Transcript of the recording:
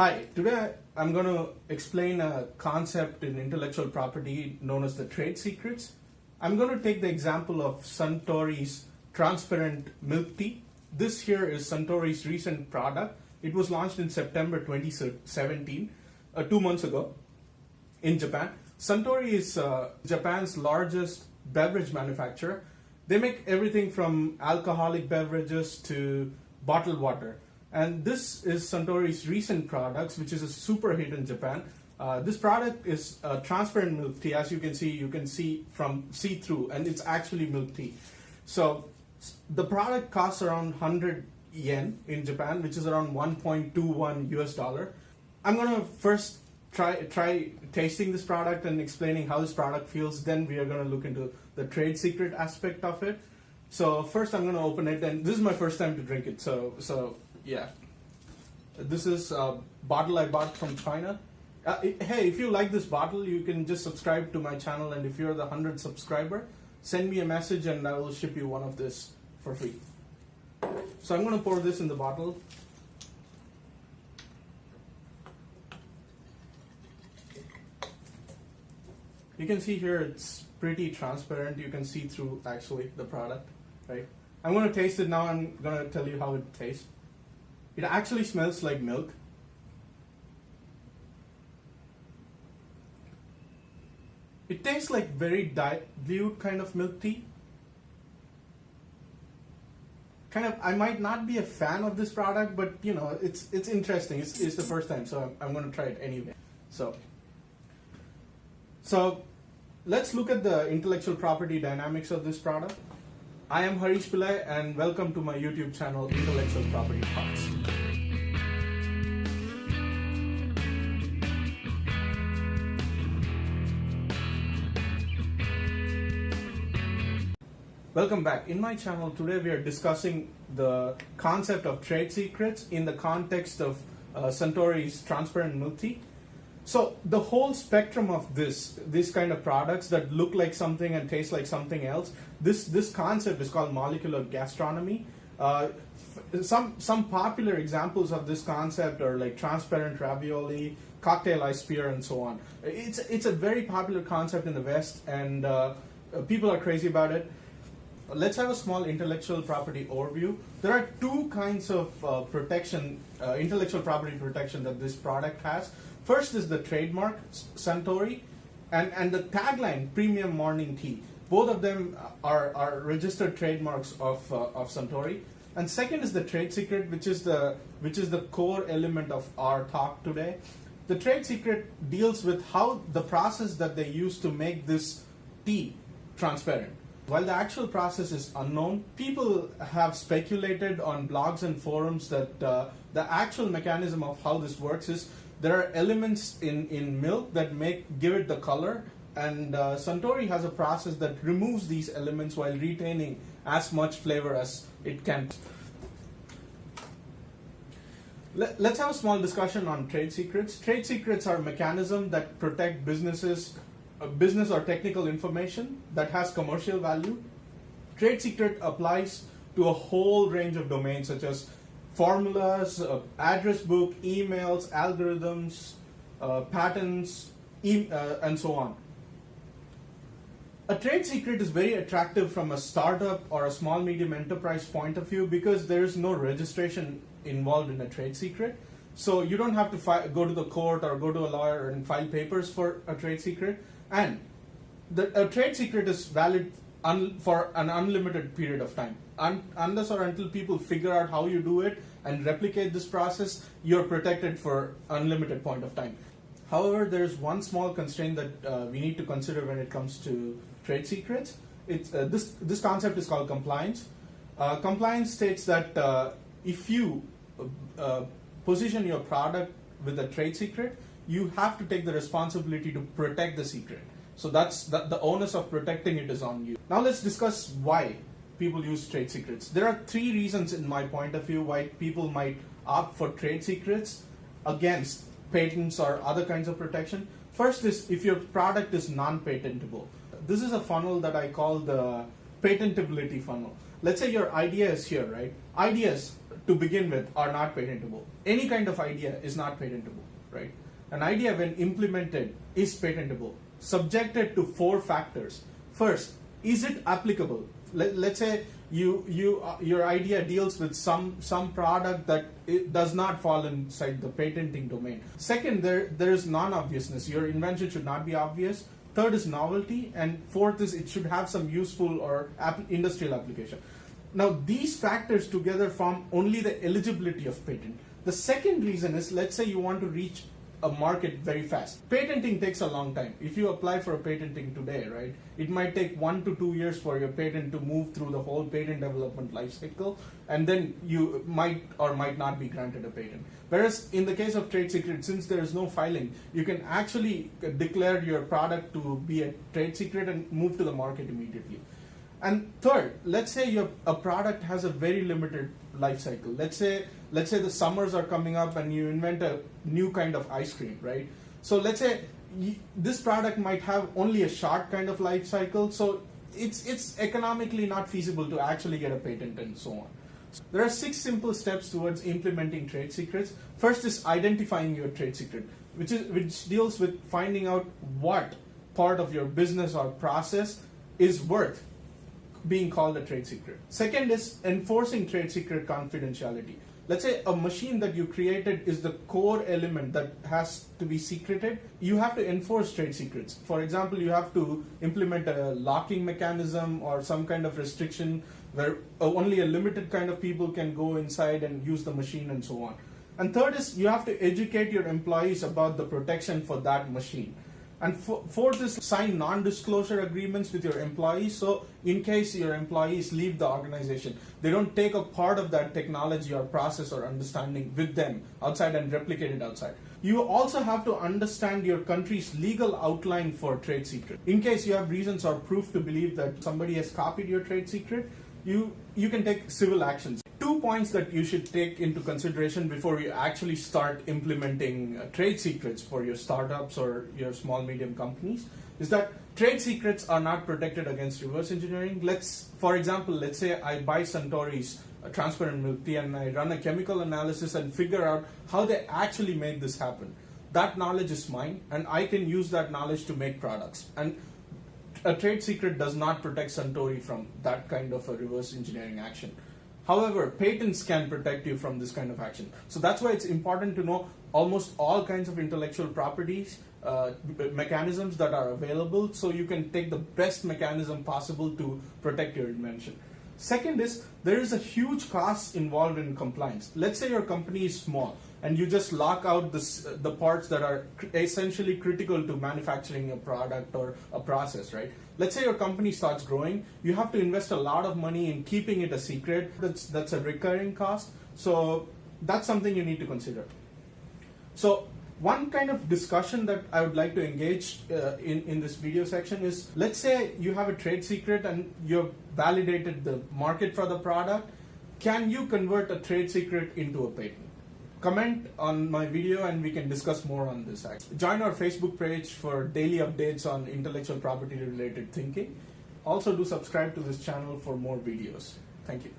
Hi, today I'm going to explain a concept in intellectual property known as the trade secrets. I'm going to take the example of Suntory's Transparent Milk Tea. This here is Suntory's recent product. It was launched in September 2017, 2 months ago in Japan. Suntory is Japan's largest beverage manufacturer. They make everything from alcoholic beverages to bottled water. And this is Suntory's recent products, which is a super hit in Japan. This product is transparent milk tea. As you can see from see-through, and it's actually milk tea. So the product costs around 100 yen in Japan, which is around 1.21 US dollar. I'm gonna first try tasting this product and explaining how this product feels. Then we are gonna look into the trade secret aspect of it. So first I'm gonna open it, and this is my first time to drink it. So yeah, this is a bottle I bought from China. Hey, if you like this bottle, you can just subscribe to my channel, and if you're the 100th subscriber, send me a message and I will ship you one of this for free. So I'm going to pour this in the bottle. You can see here it's pretty transparent. You can see through actually the product, right? I'm going to taste it now. I'm going to tell you how it tastes. It actually smells like milk. It tastes like very dilute kind of milk tea. I might not be a fan of this product, but you know, it's interesting. It's the first time, so I'm going to try it anyway. So let's look at the intellectual property dynamics of this product. I am Harish Pillai, and welcome to my YouTube channel, Intellectual Property Talks. Welcome back. In my channel today we are discussing the concept of trade secrets in the context of Suntory's Transparent Milk Tea. So the whole spectrum of this kind of products that look like something and taste like something else, this concept is called molecular gastronomy. Some popular examples of this concept are like transparent ravioli, cocktail ice beer, and so on. It's a very popular concept in the West, and people are crazy about it. Let's have a small intellectual property overview. There are two kinds of intellectual property protection that this product has. First is the trademark, Suntory, and the tagline, Premium Morning Tea. Both of them are registered trademarks of Suntory. And second is the trade secret, which is the core element of our talk today. The trade secret deals with how the process that they use to make this tea transparent. While the actual process is unknown, people have speculated on blogs and forums that the actual mechanism of how this works is there are elements in milk that give it the color, and Suntory has a process that removes these elements while retaining as much flavor as it can. Let's have a small discussion on trade secrets. Trade secrets are a mechanism that protect business or technical information that has commercial value. Trade secret applies to a whole range of domains such as formulas, address book, emails, algorithms, patents, and so on. A trade secret is very attractive from a startup or a small medium enterprise point of view because there is no registration involved in a trade secret. So you don't have to go to the court or go to a lawyer and file papers for a trade secret. And a trade secret is valid for an unlimited period of time. Unless or until people figure out how you do it and replicate this process, you're protected for unlimited point of time. However, there's one small constraint that we need to consider when it comes to trade secrets. This concept is called compliance. Compliance states that if you position your product with a trade secret, you have to take the responsibility to protect the secret. So that's the onus of protecting it is on you. Now let's discuss why people use trade secrets. There are three reasons in my point of view why people might opt for trade secrets against patents or other kinds of protection. First is if your product is non-patentable. This is a funnel that I call the patentability funnel. let's say your idea is here, right? Ideas to begin with are not patentable. Any kind of idea is not patentable, right? An idea when implemented is patentable, subjected to 4 factors. First, is it applicable? Let's say your idea deals with some product that it does not fall inside the patenting domain. Second, there is non-obviousness. Your invention should not be obvious. Third is novelty, and fourth is it should have some useful or industrial application. Now, these factors together form only the eligibility of patent. The second reason is, let's say you want to reach a market very fast. Patenting takes a long time. If you apply for a patenting today, right, it might take 1 to 2 years for your patent to move through the whole patent development life cycle, and then you might or might not be granted a patent. Whereas in the case of trade secret, since there is no filing, you can actually declare your product to be a trade secret and move to the market immediately. And third, let's say a product has a very limited life cycle. Let's say the summers are coming up and you invent a new kind of ice cream, right? So let's say this product might have only a short kind of life cycle, so it's economically not feasible to actually get a patent and so on. So there are 6 simple steps towards implementing trade secrets. First is identifying your trade secret, which deals with finding out what part of your business or process is worth being called a trade secret. Second is enforcing trade secret confidentiality. Let's say a machine that you created is the core element that has to be secreted. You have to enforce trade secrets. For example, you have to implement a locking mechanism or some kind of restriction where only a limited kind of people can go inside and use the machine and so on. And third is you have to educate your employees about the protection for that machine. And fourth is sign non-disclosure agreements with your employees. So in case your employees leave the organization, they don't take a part of that technology or process or understanding with them outside and replicate it outside. You also have to understand your country's legal outline for trade secret. In case you have reasons or proof to believe that somebody has copied your trade secret, you can take civil actions. 2 points that you should take into consideration before you actually start implementing trade secrets for your startups or your small medium companies is that trade secrets are not protected against reverse engineering. For example, let's say I buy Suntory's Transparent Milk Tea and I run a chemical analysis and figure out how they actually made this happen. That knowledge is mine and I can use that knowledge to make products. And a trade secret does not protect Suntory from that kind of a reverse engineering action. However, patents can protect you from this kind of action. So that's why it's important to know almost all kinds of intellectual properties, mechanisms that are available, so you can take the best mechanism possible to protect your invention. Second is, there is a huge cost involved in compliance. Let's say your company is small and you just lock out the parts that are essentially critical to manufacturing a product or a process, right? Let's say your company starts growing, you have to invest a lot of money in keeping it a secret. That's a recurring cost. So that's something you need to consider. So one kind of discussion that I would like to engage in this video section is, let's say you have a trade secret and you've validated the market for the product. Can you convert a trade secret into a patent? Comment on my video and we can discuss more on this. Join our Facebook page for daily updates on intellectual property related thinking. Also do subscribe to this channel for more videos. Thank you.